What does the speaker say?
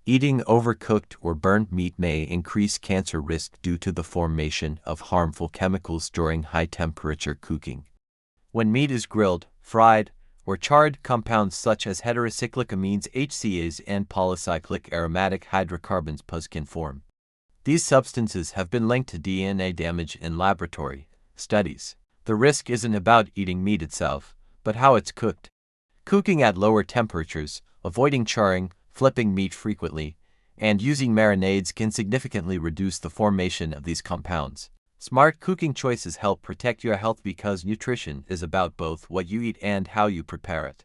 Eating overcooked or burnt meat may increase cancer risk due to the formation of harmful chemicals during high-temperature cooking. When meat is grilled, fried, or charred, compounds such as heterocyclic amines HCAs and polycyclic aromatic hydrocarbons PUHs can form. These substances have been linked to DNA damage in laboratory studies. The risk isn't about eating meat itself, but how it's cooked. Cooking at lower temperatures, avoiding charring, flipping meat frequently, and using marinades can significantly reduce the formation of these compounds. Smart cooking choices help protect your health because nutrition is about both what you eat and how you prepare it.